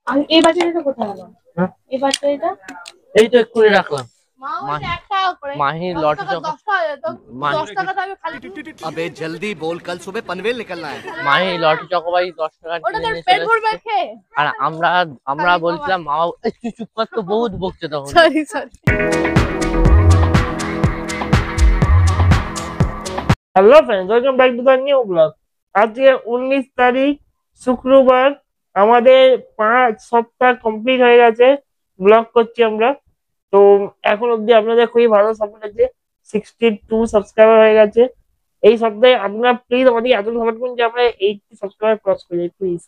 এই বাচ্চাটা কোথায় গেল? এই বাচ্চাটা এই তো এক্ষুনি রাখলাম। माही लौट चौक 10 টাকা দামে খালি। अबे जल्दी बोल, कल सुबह पनवेल निकलना है। माही लौटी चौकोबाई 10 টাকা নিয়ে চলে এসেছে। আর আমরা বলছিলাম মা চুপ কর তো, বহুত বকছে তখন। Sorry. Hello friends, welcome back to the new blog. আজকে 19 তারিখ শুক্রবার। আমাদের 5 সপ্তাহ কমপ্লিট হয়ে গেছে ব্লগ করছি আমরা। তো এখন অব্দি আপনাদের খুবই ভালো সাপোর্ট আছে, 62 সাবস্ক্রাইবার হয়ে গেছে। এই সপ্তাহে আপনারা প্লিজ আমাদের এত সাপোর্ট করুন যে আমরা 80 সাবস্ক্রাইবার ক্রস করি প্লিজ।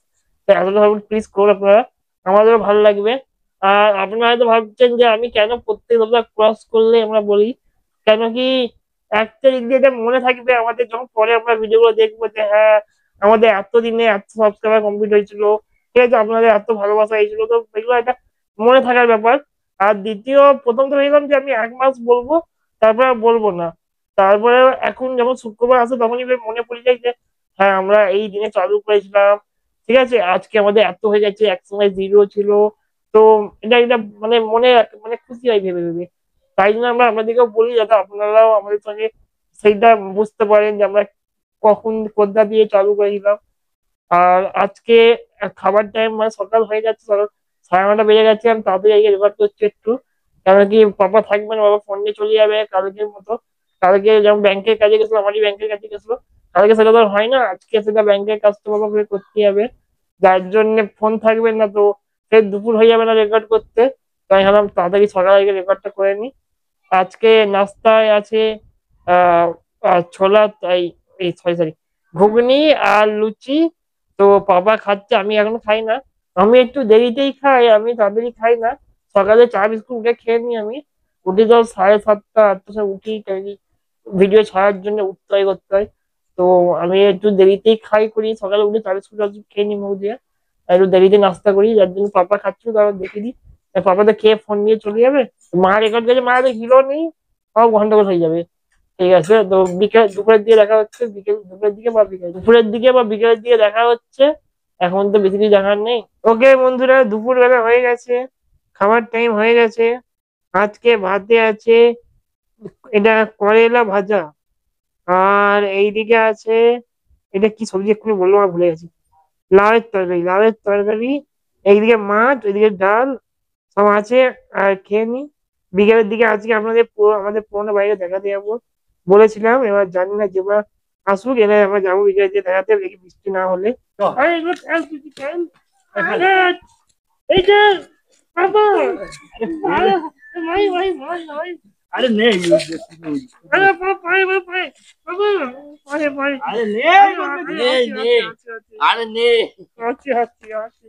তো এতটা সাপোর্ট প্লিজ করুন আপনারা, আমাদেরও ভালো লাগবে। আর আপনারা হয়তো ভাবছেন যে আমি কেন প্রত্যেক সপ্তাহ ক্রস করলে আমরা বলি, কেন কি একটা দিক দিয়ে এটা মনে থাকবে আমাদের, যখন পরে আমরা ভিডিও গুলো দেখবো যে হ্যাঁ আমাদের এতদিনে এত সাবস্ক্রাইবার কমপ্লিট হয়েছিল, ঠিক আছে, আপনাদের এত ভালোবাসা হয়েছিল। তো এগুলো একটা মনে থাকার ব্যাপার। আর দ্বিতীয়, প্রথম তো ভেবেছিলাম যে আমি 1 মাস বলবো, তারপরে আর বলবো না। তারপরে এখন যখন শুক্রবার আসে তখনই মনে পড়ে যায় যে হ্যাঁ আমরা এই দিনে চালু করেছিলাম, ঠিক আছে, আজকে আমাদের এত হয়ে যাচ্ছে, একসময় 0 ছিল। তো এটা এটা মানে মনে মানে খুশি হয় ভেবে ভেবে। তাই জন্য আমরা আপনাদেরকেও বলি যাতে আপনারাও আমাদের সঙ্গে সেইটা বুঝতে পারেন যে আমরা কখন কোথা দিয়ে চালু করেছিলাম। আর আজকে খাবার টাইম মানে সকাল হয়ে যাচ্ছে, সকাল 9:30 বেজে গেছে। আমি তাড়াতাড়ি আগে রেকর্ড করছি একটু, কারণ কি পাপা থাকবে না, বাবা ফোন নিয়ে চলে যাবে কালকের মতো। কালকে যেমন ব্যাংকের কাজে গেছিলো, আমারই ব্যাংকের কাজে গেছিলো, কালকে সেটা তো হয় না, আজকে সেটা ব্যাংকের কাজ তো বাবা করতে হবে, যার জন্য ফোন থাকবে না। তো সে দুপুর হয়ে যাবে না রেকর্ড করতে। তাই ভাবলাম তাড়াতাড়ি সকাল আগে রেকর্ডটা করে নিই। আজকে নাস্তায় আছে আহ ছোলা, এই এই সরি সরি ঘুগনি আর লুচি। তো পাপা খাচ্ছে, আমি এখনো খাই না। আমি একটু দেরিতেই খাই, আমি তাড়াতাড়ি খাই না। সকালে চা বিস্কুট উঠে খেয়ে নিই আমি। উঠে তো 7:30 8টার সময় উঠি, ভিডিও ছাড়ার জন্য উঠতে হয় করতে হয়। তো আমি একটু দেরিতেই খাই করি, সকালে উঠে চা বিস্কুট খেয়ে নিই মুখ দিয়ে। আর একটু দেরিতে নাস্তা করি, যার জন্য পাপা খাচ্ছিল, তারপর দেখে দিই। পাপা তো খেয়ে ফোন নিয়ে চলে যাবে। মা রেকর্ড গেছে, মা তো হিরো নেই, সব গন্ডগোল হয়ে যাবে। ঠিক আছে, তো বিকেল দুপুরের দিকে দেখা হচ্ছে, দুপুরের দিকে বা বিকেলের দিকে দেখা হচ্ছে। এখন তো বেশি কিছু দেখার নেই। ওকে বন্ধুরা, দুপুর বেলা হয়ে গেছে, খাবার টাইম হয়ে গেছে। আজকে ভাতে আছে এটা করেলা ভাজা, আর এইদিকে আছে এটা কি সবজি এক্ষুনি বললো, আমার ভুলে গেছি। লাউয়ের তরকারি। এইদিকে মাছ, ওইদিকে ডাল, সব আছে। আর খেয়ে নি। বিকেলের দিকে আজকে আমাদের পুরোনো বাড়িতে দেখাতে যাবো বলেছিলাম, এবার জানি না যে বা আসুক, এলে আমরা যাবো বিকেলের দিকে দেখাতে, দেখি বৃষ্টি না হলে। আরে এগুলো খেল, তুই খেল। এই যে বাবা, আরে ভাই ভাই ভাই ভাই, अरे नहीं আরে পায়ে পায়ে পায়ে বাবা, পায়ে পায়ে, अरे আছে আছে আছে अरे नहीं আছে আছে আছে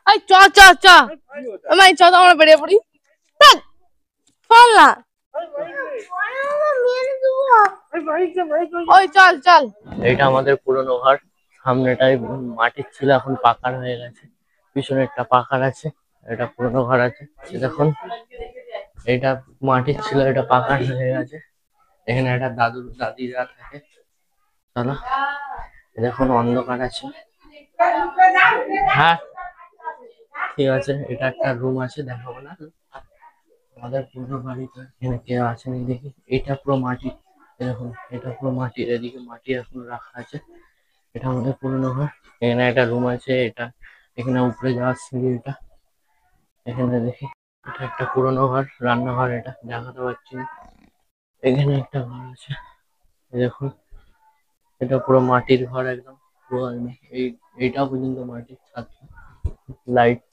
এই চ চ চ আমি চ তো আমরা বেরিয়ে পড়ি। চল না, ওই চল চল। এটা আমাদের পুরনো ঘর, সামনেটাই মাটির ছিল, এখন পাকার হয়ে গেছে। পিছনে একটা পাকার আছে, এটা পুরনো ঘর আছে। দেখুন এটা মাটির ছিল, এটা পাকার হয়ে গেছে। এখানে একটা দাদু দাদিরা থাকে। চলো, দেখুন অন্ধকার আছে। হ্যাঁ ঠিক আছে, এটা একটা রুম আছে, দেখাবো না। আমাদের পুরনো বাড়িতে এখানে কেউ আসেনি দেখি। এটা পুরো মাটি, দেখুন এটা পুরো মাটির, এদিকে মাটি এখন রাখা আছে। এটা আমাদের পুরনো ঘর। এখানে একটা রুম আছে, এটা এখানে উপরে যাওয়ার সিঁড়ি। এটা এখানে দেখি, এটা একটা পুরনো ঘর, রান্নাঘর, এটা দেখাতে পারছি না। এখানে একটা ঘর আছে, দেখুন এটা পুরো মাটির ঘর একদম। পুরো এইটাও পর্যন্ত মাটির ছাদ। লাইট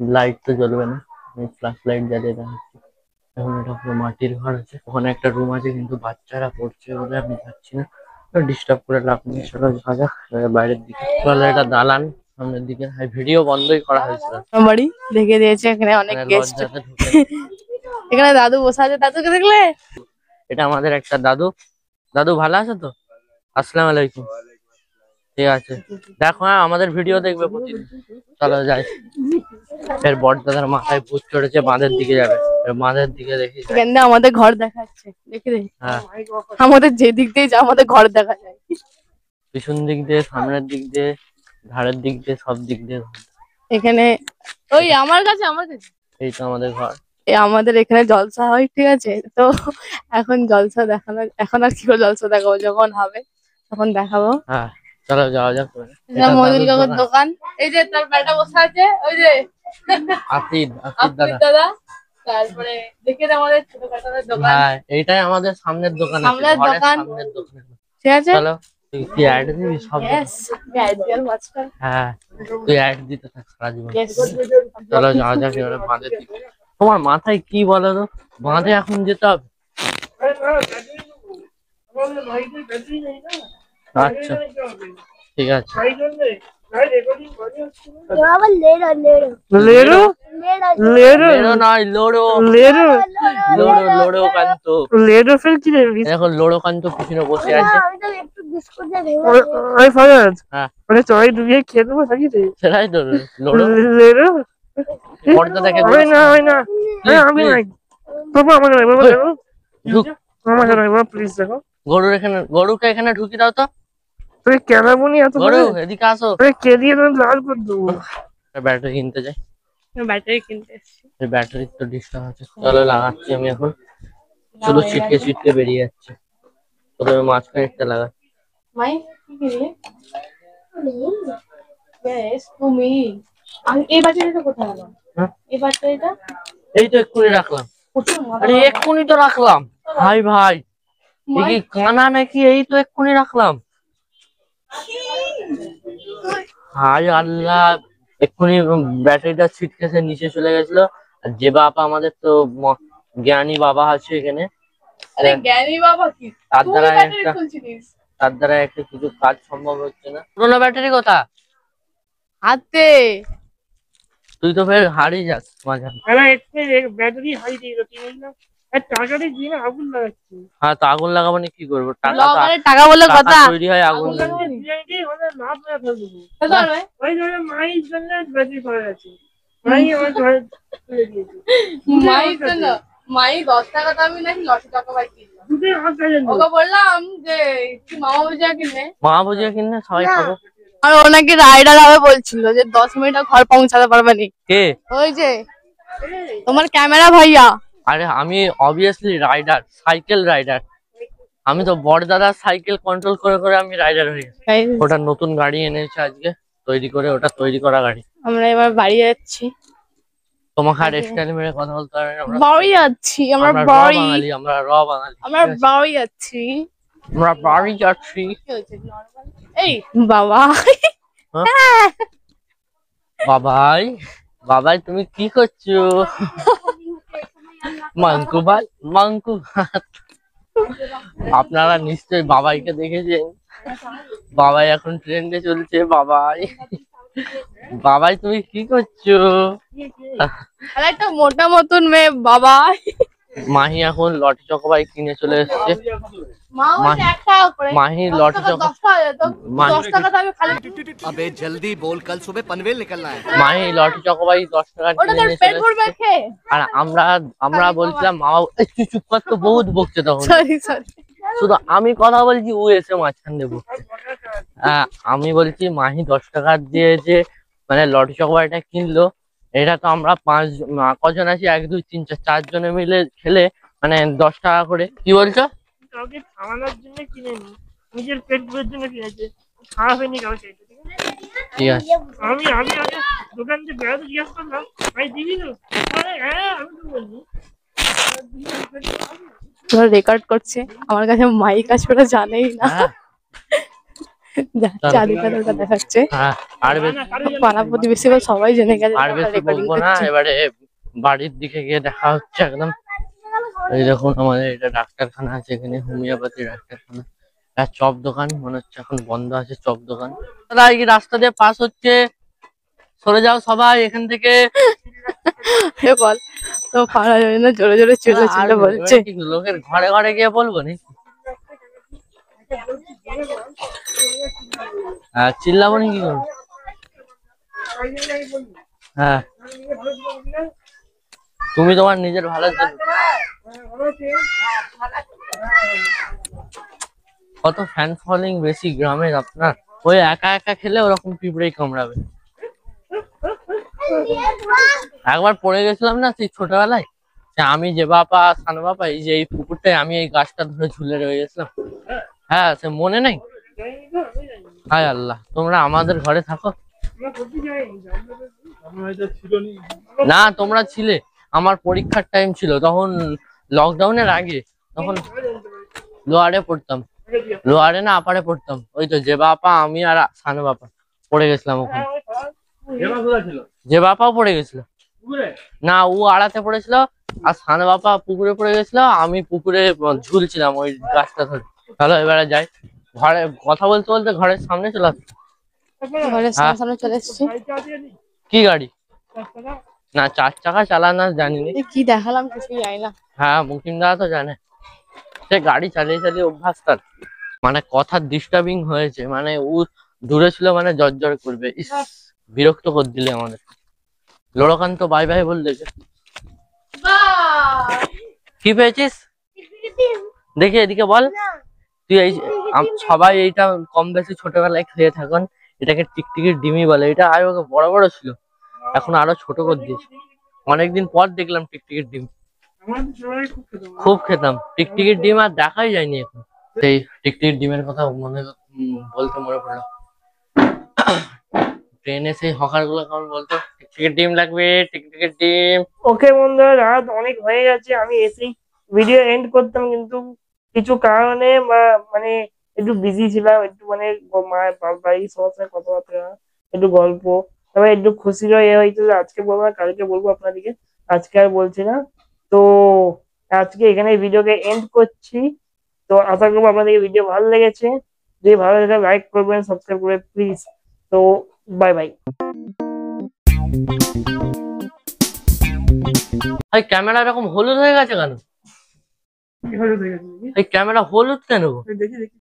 লাইট তো জ্বলবে না, আমি ফ্ল্যাশ লাইট জ্বালিয়ে দেখাচ্ছি। এখন এটা পুরো মাটির ঘর আছে। ওখানে একটা রুম আছে, কিন্তু বাচ্চারা পড়ছে বলে আমি যাচ্ছি না, ডিস্টার্ব করে লাভ নেই। চলো যাওয়া যাক বাইরের দিকে। চলো, এটা দালান, সামনের দিকে ভিডিও বন্ধই করা হয়েছিল। বাড়ি দেখে দিয়েছে, এখানে অনেক গেস্ট। লজ্জাতে ঢুকে। এখানে দাদু বসে আছে, দাদুকে দেখলে। এটা আমাদের একটা দাদু। দাদু ভালো আছে তো? আসসালামু আলাইকুম। ঠিক আছে, দেখো হ্যাঁ আমাদের ভিডিও দেখবে প্রতিদিন। চলো যাই। এর বড় দাদার মাথায় ভূত চড়েছে, বাঁধের দিকে যাবে। বাঁধের দিকে দেখি এখানে আমাদের ঘর দেখাচ্ছে, দেখে দেখি। হ্যাঁ, আমাদের যে দিক দিয়ে যা আমাদের ঘর দেখা যায়। পিছন দিক দিয়ে, সামনের দিক দিয়ে, ধারের দিক দিয়ে সব দিক দিয়ে ঘর। এখানে ওই আমার কাছে এই তো আমাদের ঘর। আমাদের এখানে জলসা হয়, ঠিক আছে? তো এখন জলসা দেখানো, এখন আর কি করে জলসা দেখাবো, যখন হবে তখন দেখাবো। হ্যাঁ চলো যাওয়া যাক। এটা মইদুল কাকুর দোকান। এই যে তার বেটা বসে আছে, ওই যে আতিদ আফিদ দাদা। তারপরে দেখে আমাদের ছোটখাটো দোকান। হ্যাঁ এইটাই আমাদের সামনের দোকান আছে, সামনের ঘরের দোকান। সামনের দোকান। ঠিক আছে, চলো তুই অ্যাড দিবি সব। হ্যাঁ তুই অ্যাড দিতে থাক সারা জীবন। চলো যাওয়া যাক এবারে বাঁধের দিকে। তোমার মাথায় কি বলো তো, বাঁধে এখন যেতে হবে? আচ্ছা ঠিক আছে। লেরো লেরো লেরো নয়, লোড়ো। লেরো লোড়ো লোড়ো কান্ত। লেরো ফেলছি রে। দেখো লোড়ো কান্ত পিছনে বসে আছে। ওই ফারাজ, হ্যাঁ মানে চড়াই ডুবিয়ে খেয়ে দেবো নাকি রে? সেটাই তো লোড়ো। লেরো পর্দা দেখে হয় না, হয় না, আমি নাই বাবা, আমাকে নাই বাবা, দেখো ঢুক। আমাকে নাই বাবা, প্লিজ দেখো। গরুকে এখানে ঢুকি দাও তো। তুই কেন বনি এত গরু এদিকে আসো। কে দিয়ে তুমি লাল করে দেবো। ব্যাটারি কিনতে যাই। ব্যাটারি কিনতে এসেছি। ব্যাটারির তো ডিস্টার্ব আছে। চলো লাগাচ্ছি আমি এখন। শুধু ছিটকে ছিটকে বেরিয়ে যাচ্ছে। প্রথমে মাঝখানে একটা লাগা। মাই কি কিনলে? বেশ তুমি এই ব্যাটারিটা কোথায় গেল? হ্যাঁ এই ব্যাটারিটা এই তো এক্ষুনি রাখলাম। আরে এক্ষুনি তো রাখলাম। ভাই ভাই এই কি কানা নাকি? এই তো এক্ষুনি রাখলাম। হায় আল্লাহ, এক্ষুনি ব্যাটারিটা ছিটকেছে নিচে চলে গেছিল। আর যে বাবা আমাদের তো জ্ঞানী বাবা আছে এখানে, আরে জ্ঞানী বাবা কি, তার তুই দ্বারা ব্যাটারি একটা খুলছিস? তার দ্বারা একটা কিছু কাজ সম্ভব হচ্ছে না। পুরোনো ব্যাটারি কথা হাতে তুই তো ফের হারিয়ে যাস মাঝে। আরে একটু ব্যাটারি হাই দিয়ে গেছে, টাকাটি দিয়ে না আগুন লাগাচ্ছি। হ্যাঁ তো আগুন লাগাবো না কি করবো? টাকা তো ব্লগারে টাকা বলে টাকা কথা। তৈরি হয় আগুন আগুন লাগিয়ে। লাগাবি? লাভ হয়ে ফেলবো। কোথায়? ওই জন্য মায়ের জন্য ব্যাটারি করা আছে, মাই আমার ঘরে তুলে দিয়েছে। মাই তো না, মাই 10 টাকা দামি নাকি লটে টাকা বাই কিনলো। দুটোই আমার কাছে নেই। ওকে বললাম যে তুই মামা বুঝা কিনে। মা বুঝিয়ে কিনে সবাই খাবো। আর ও নাকি রাইডার হবে বলছিল, যে 10 মিনিটে ঘর পৌঁছাতে পারবে নি। কে? ওই যে তোমার ক্যামেরা ভাইয়া। আরে আমি অবভিয়াসলি রাইডার, সাইকেল রাইডার। আমি তো বড় দাদার সাইকেল কন্ট্রোল করে করে আমি রাইডার হয়ে গেছি। ওটা নতুন গাড়ি এনেছে আজকে তৈরি করে, ওটা তৈরি করা গাড়ি। আমরা এবার বাড়ি যাচ্ছি। তোমাকে আর স্টাইল মেরে কথা বলতে হবে না। বাড়ি যাচ্ছি, আমরা আমরা র বাড়ি, বাঙালি, আমরা র বাঙালি। আমরা বাড়ি যাচ্ছি। আমরা বাড়ি যাচ্ছি। এই বাবা, হ্যাঁ? বাবাই বাবাই তুমি কি করছো? মাঙ্কু ভাই, মাঙ্কু। আপনারা নিশ্চয়ই বাবাইকে দেখেছেন। বাবাই এখন ট্রেন্ডে চলছে। বাবাই বাবাই তুমি কি করছো? আর একটা মোটা মতন মেয়ে বাবা। মাহি এখন লটি চকোবাই কিনে চলে এসেছে। মা বলছে 1 টাকা করে। মাহি লটি চকো 10 টাকা তো 10 টাকা তো আমি খালি। अबे जल्दी बोल, कल सुबह पनवेल निकलना है। মাহি লটি চকোবাই 10 টাকা ওটা কিনে তোর নিয়ে পেট চলে ভরবে এসেছে। খেয়ে। আর আমরা বলছিলাম মা বাবা তুই চুপ কর তো, বহুত বকছে তখন। Sorry sorry. শুধু আমি কথা বলছি, ও এসে মাঝখান দিয়ে বকছে। আমি বলছি মাহি 10 টাকা দিয়ে যে মানে লটি চকোবাইটা কিনলো, এটা তো আমরা কজন আছি, 1 2 3 4 4 জনে মিলে খেলে মানে 10 টাকা করে। কি বলছো? কাউকে খাওয়ানোর জন্য কিনেনি, নিজের পেট ভরার জন্য কিনেছে, খাওয়া হয়নি কাউকে। ঠিক আছে আমি আগে দোকান থেকে বেড়াতে জিজ্ঞাসা করলাম, ভাই দিবি তো? হ্যাঁ আমি তো বলছি। তোরা রেকর্ড করছে, আমার কাছে মাইক আছে ওটা জানেই না। হ্যাঁ চারিটা ওটা দেখাচ্ছে। হ্যাঁ আর পাড়া প্রতিবেশী সবাই জেনে গেছে আর বেশি রেকর্ডিং বলবো না। করছে। এবারে বাড়ির দিকে গিয়ে দেখা হচ্ছে একদম। এই দেখুন আমাদের এটা ডাক্তারখানা আছে, এখানে হোমিওপ্যাথি ডাক্তারখানা। আর চপ দোকান মনে হচ্ছে এখন বন্ধ আছে, চপ দোকান। দাদা এই রাস্তা দিয়ে পাস হচ্ছে, সরে যাও সবাই এখান থেকে। বল তো পাড়া জন্য জোরে জোরে চিল্লা চিল্লা বলছে। এবারে কি লোকের ঘরে ঘরে গিয়ে বলবো নি? হ্যাঁ চিল্লাবো নি কি করবো? হ্যাঁ তুমি তোমার নিজের ভালোর জন্য। কত ফ্যান ফলোইং বেশি গ্রামের আপনার। ওই একা একা খেলে ওরকম পিঁপড়েই কামড়াবে। একবার পড়ে গেছিলাম না সেই ছোটবেলায়, আমি যে বাপা সান বাপা এই যে এই পুকুরটায় আমি এই গাছটা ধরে ঝুলে রয়ে গেছিলাম। হ্যাঁ সে মনে নেই? হায় আল্লাহ, তোমরা আমাদের ঘরে থাকো না? তোমরা ছিলে, আমার পরীক্ষার টাইম ছিল তখন, লকডাউনের আগে। তখন লোয়ারে পড়তাম, লোয়ারে না আপারে পড়তাম। ওই তো যে বাপা আমি আর সানু বাপা পড়ে গেছিলাম ওখানে। যে বাপাও পড়ে গেছিল না, ও আড়াতে পড়েছিল আর সানু বাপা পুকুরে পড়ে গেছিল, আমি পুকুরে ঝুলছিলাম ওই গাছটা ধরে। চলো এবারে যাই ঘরে, কথা বলতে বলতে ঘরের সামনে চলে আসছে। ঘরের সামনে চলে এসেছি। কি গাড়ি? না 4 চাকা চালানো জানি না। কি দেখালাম কিছুই জানি না। হ্যাঁ মুকিম দাদা তো জানে, সে গাড়ি চালিয়ে চালিয়ে অভ্যাস তার। মানে কথা ডিস্টার্বিং হয়েছে, মানে ও দূরে ছিল মানে জর্জর করবে। ইস বিরক্ত করে দিলে আমাদের। লোড়কান্ত বাই বাই বল দেখে। কি পেয়েছিস দেখি এদিকে বল। তুই এই সবাই এইটা কম বেশি ছোটবেলায় খেয়ে থাকুন, এটাকে টিকটিকির ডিমই বলে। এটা আগে বড় বড় ছিল, এখন আরো ছোট করে দিয়েছে। অনেকদিন পর দেখলাম টিকটিকির ডিম, খুব খেতাম টিকটিকির ডিম, আর দেখাই যায়নি এখন। সেই টিকটিকির ডিমের কথা বলতে মনে পড়লো, ট্রেনে সেই হকার গুলো কেমন বলতো টিকটিকির ডিম লাগবে, টিকটিকির ডিম। ওকে বন্ধুরা, রাত অনেক হয়ে গেছে, আমি এসেই ভিডিও এন্ড করতাম কিন্তু কিছু কারণে মানে একটু বিজি ছিলাম, একটু মানে মায়ের বাড়ির সবার সাথে কথাবার্তা, একটু গল্প, তবে একটু খুশিরও হয়েছিল। আজকে বলবো না, কালকে বলবো আপনাদেরকে, আজকে আর বলছি না। তো আজকে এখানে ভিডিওকে এন্ড করছি। তো আশা করবো আপনাদের ভিডিও ভালো লেগেছে। যদি ভালো লাগে লাইক করবেন, সাবস্ক্রাইব করবেন প্লিজ। তো বাই বাই। এই ক্যামেরা এরকম হলুদ হয়ে গেছে কেন? এই ক্যামেরা হলুদ কেন? দেখি দেখি